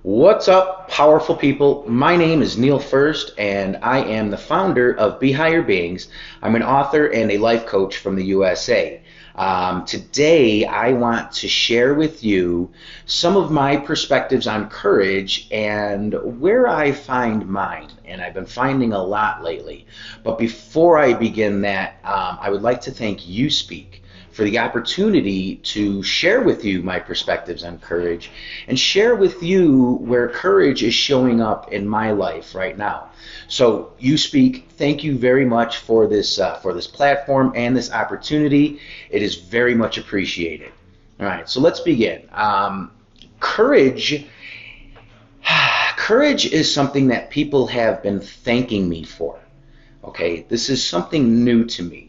What's up, powerful people? My name is Neil Firszt, and I am the founder of Behigherbeings. I'm an author and a life coach from the USA. Today, I want to share with you some of my perspectives on courage and where I find mine. And I've been finding a lot lately. But before I begin that, I would like to thank YouSpeak for the opportunity to share with you my perspectives on courage and share with you where courage is showing up in my life right now. So YouSpeak, thank you very much for this platform and this opportunity. It is very much appreciated. All right, so let's begin. Courage is something that people have been thanking me for. Okay, this is something new to me.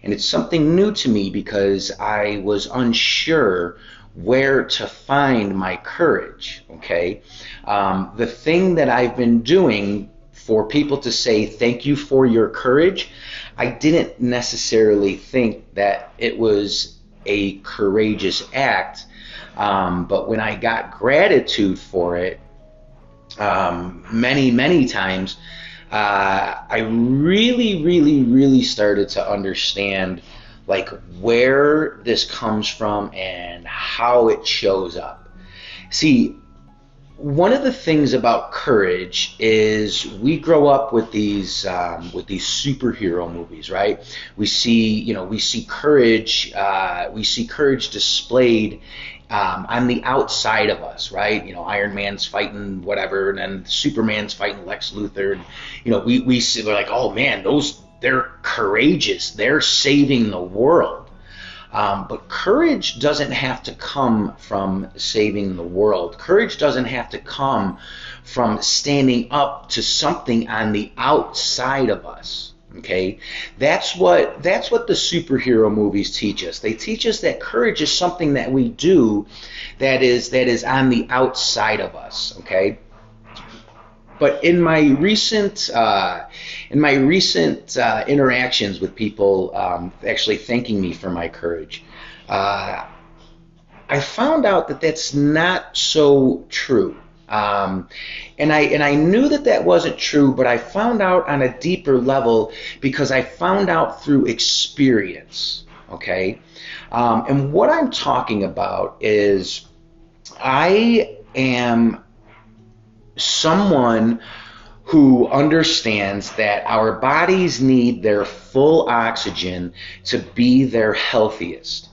And it's something new to me because I was unsure where to find my courage, okay? The thing that I've been doing for people to say thank you for your courage, I didn't necessarily think that it was a courageous act, but when I got gratitude for it, many times, I really started to understand like where this comes from and how it shows up. See, one of the things about courage is we grow up with these superhero movies, right? We see courage displayed on the outside of us, right? Iron Man's fighting whatever, and then Superman's fighting Lex Luthor, and we see, we're like, oh man, they're courageous, they're saving the world. But courage doesn't have to come from saving the world. Courage doesn't have to come from standing up to something on the outside of us. Okay, that's what the superhero movies teach us. They teach us that courage is something that we do that is on the outside of us. Okay, but in my recent interactions with people actually thanking me for my courage, I found out that that's not so true. And I knew that wasn't true, but I found out on a deeper level because I found out through experience. Okay, and what I'm talking about is I am someone who understands that our bodies need their full oxygen to be their healthiest.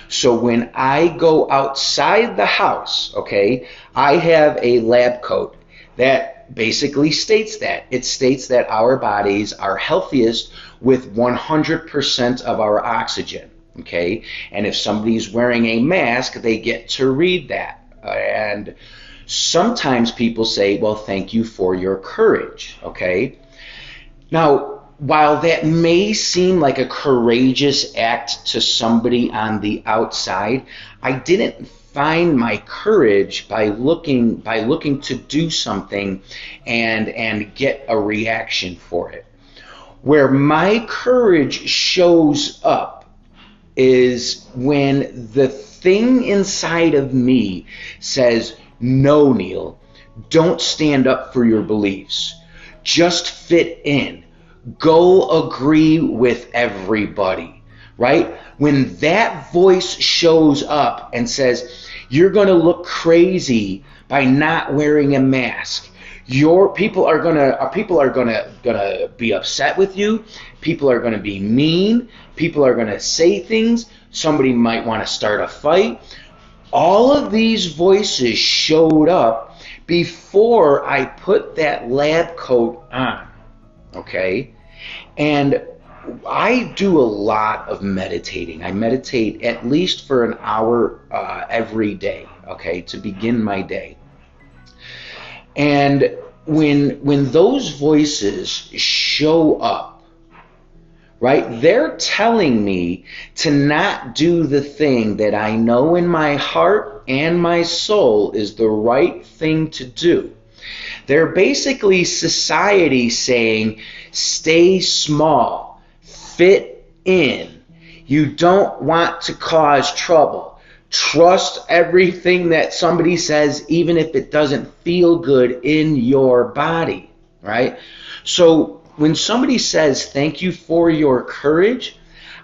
So when I go outside the house, okay, I have a lab coat that basically states that. It states that our bodies are healthiest with 100% of our oxygen, okay? And if somebody's wearing a mask, they get to read that. And sometimes people say, well, thank you for your courage, okay? Now, while that may seem like a courageous act to somebody on the outside, I didn't find my courage by looking to do something and get a reaction for it. Where my courage shows up is when the thing inside of me says, no, Neil, don't stand up for your beliefs. Just fit in. Go agree with everybody, right? When that voice shows up and says, you're going to look crazy by not wearing a mask. People are gonna be upset with you. People are going to be mean. People are going to say things. Somebody might want to start a fight. All of these voices showed up before I put that lab coat on. Okay, and I do a lot of meditating. I meditate at least for an hour every day, okay, to begin my day. And when those voices show up, right, they're telling me to not do the thing that I know in my heart and my soul is the right thing to do. They're basically society saying, stay small, fit in. You don't want to cause trouble. Trust everything that somebody says, even if it doesn't feel good in your body, right? So when somebody says, thank you for your courage,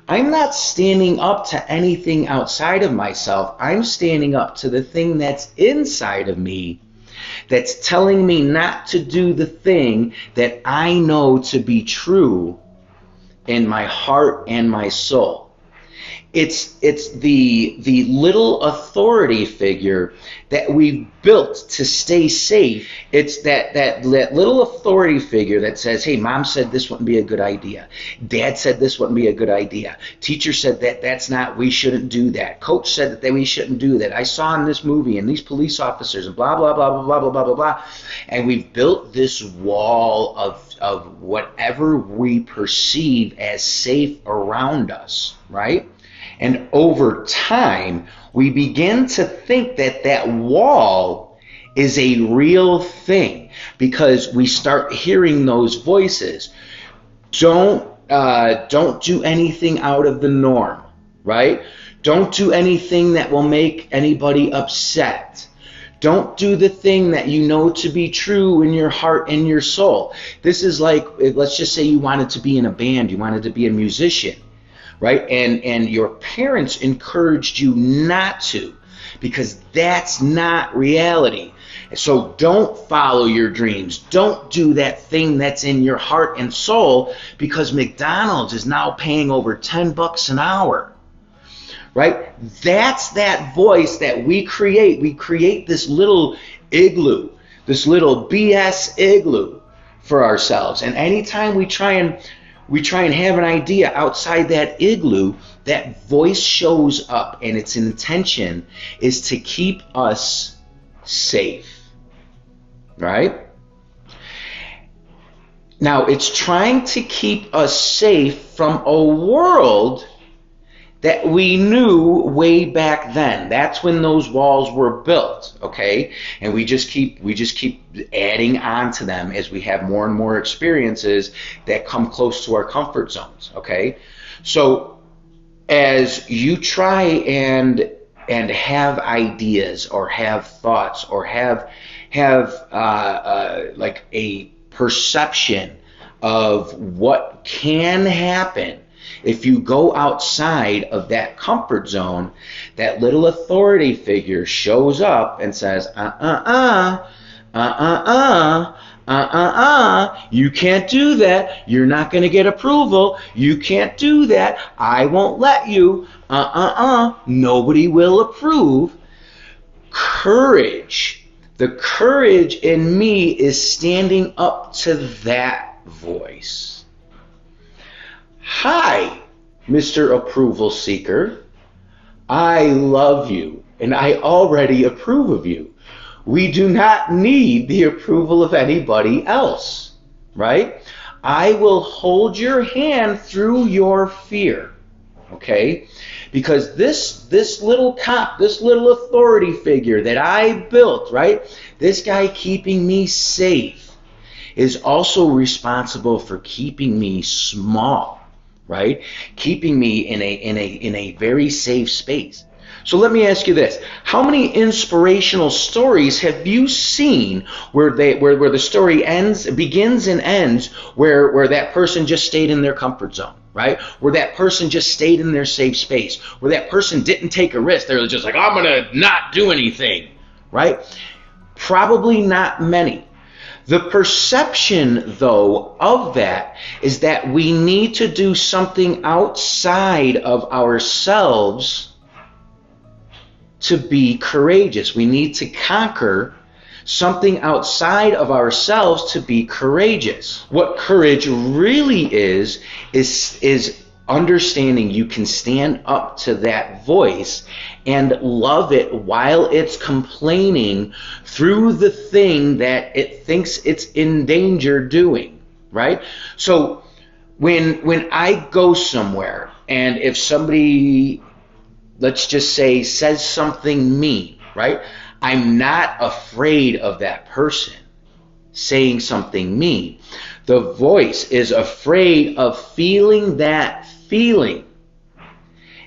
I'm not standing up to anything outside of myself. I'm standing up to the thing that's inside of me that's telling me not to do the thing that I know to be true in my heart and my soul. It's the little authority figure that we've built to stay safe. It's that little authority figure that says, hey, mom said this wouldn't be a good idea. Dad said this wouldn't be a good idea. Teacher said that's not, we shouldn't do that. Coach said that we shouldn't do that. I saw in this movie and these police officers and blah, blah, blah, blah, blah, blah, blah, blah, blah. And we've built this wall of whatever we perceive as safe around us, right? And over time, we begin to think that that wall is a real thing because we start hearing those voices. Don't do anything out of the norm, right? Don't do anything that will make anybody upset. Don't do the thing that you know to be true in your heart and your soul. This is like, let's just say you wanted to be in a band, you wanted to be a musician. Right? And your parents encouraged you not to because that's not reality. So don't follow your dreams. Don't do that thing that's in your heart and soul because McDonald's is now paying over $10 an hour. Right? That's that voice that we create. We create this little igloo, this little BS igloo for ourselves. And anytime we try and have an idea outside that igloo, that voice shows up, and its intention is to keep us safe, right? Now, it's trying to keep us safe from a world that we knew way back then. That's when those walls were built, okay? And we just keep adding on to them as we have more and more experiences that come close to our comfort zones, okay? So as you try and have ideas or have thoughts or have like a perception of what can happen if you go outside of that comfort zone, that little authority figure shows up and says, you can't do that. You're not going to get approval. You can't do that. I won't let you. Nobody will approve. Courage. The courage in me is standing up to that voice. Hi, Mr. Approval Seeker. I love you, and I already approve of you. We do not need the approval of anybody else, right? I will hold your hand through your fear, okay? Because this little cop, this little authority figure that I built, right? This guy keeping me safe is also responsible for keeping me small. Right? Keeping me in a very safe space. So let me ask you this. How many inspirational stories have you seen where the story begins and ends where that person just stayed in their comfort zone, right? Where that person just stayed in their safe space, where that person didn't take a risk. They were just like, I'm going to not do anything, right? Probably not many. The perception, though, of that is that we need to do something outside of ourselves to be courageous. We need to conquer something outside of ourselves to be courageous. What courage really is understanding you can stand up to that voice and love it while it's complaining through the thing that it thinks it's in danger doing, right? So when I go somewhere and if somebody, let's just say, says something mean, right? I'm not afraid of that person saying something mean. The voice is afraid of feeling that feeling.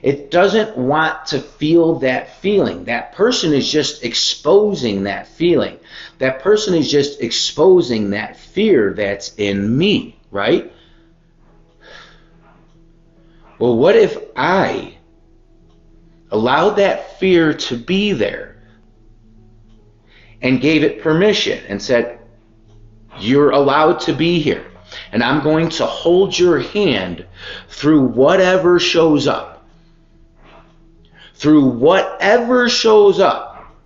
It doesn't want to feel that feeling. That person is just exposing that feeling. That person is just exposing that fear that's in me, right? Well, what if I allowed that fear to be there and gave it permission and said, you're allowed to be here, and I'm going to hold your hand through whatever shows up. Through whatever shows up.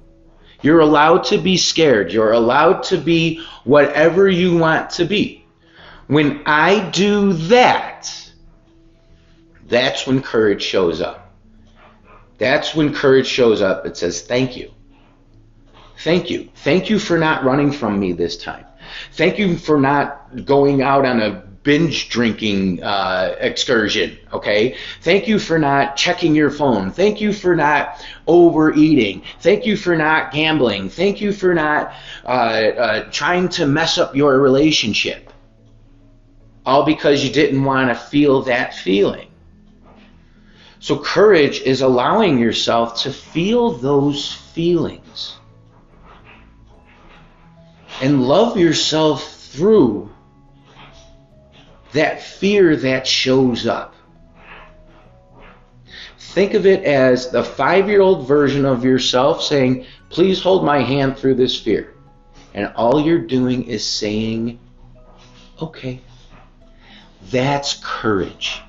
You're allowed to be scared. You're allowed to be whatever you want to be. When I do that, that's when courage shows up. That's when courage shows up. It says, thank you. Thank you. Thank you for not running from me this time. Thank you for not going out on a binge drinking excursion, okay? Thank you for not checking your phone. Thank you for not overeating. Thank you for not gambling. Thank you for not trying to mess up your relationship. All because you didn't want to feel that feeling. So courage is allowing yourself to feel those feelings. And love yourself through that fear that shows up. Think of it as the 5-year-old version of yourself saying, please hold my hand through this fear. And all you're doing is saying, okay. That's courage.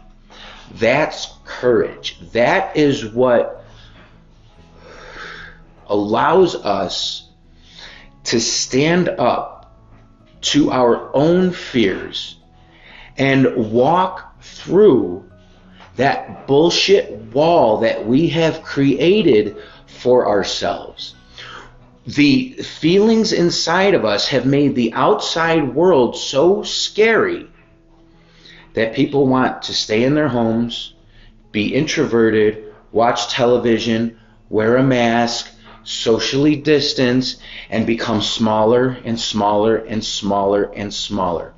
That's courage. That is what allows us to stand up to our own fears and walk through that bullshit wall that we have created for ourselves. The feelings inside of us have made the outside world so scary that people want to stay in their homes, be introverted, watch television, wear a mask, socially distance, and become smaller and smaller and smaller and smaller.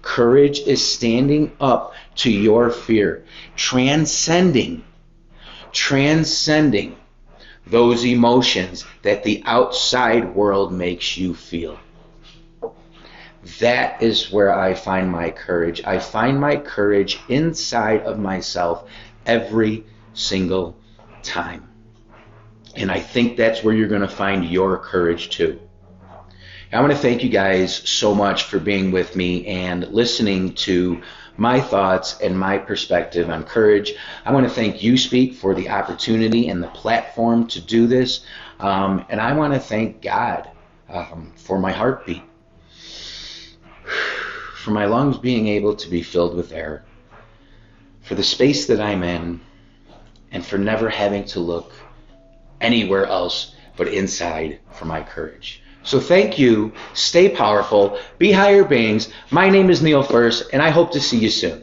Courage is standing up to your fear, transcending those emotions that the outside world makes you feel. That is where I find my courage. I find my courage inside of myself every single time. And I think that's where you're going to find your courage too. I want to thank you guys so much for being with me and listening to my thoughts and my perspective on courage. I want to thank YouSpeak for the opportunity and the platform to do this. And I want to thank God for my heartbeat, for my lungs being able to be filled with air, for the space that I'm in, and for never having to look anywhere else but inside for my courage. So thank you, stay powerful, be higher beings. My name is Neil Firszt, and I hope to see you soon.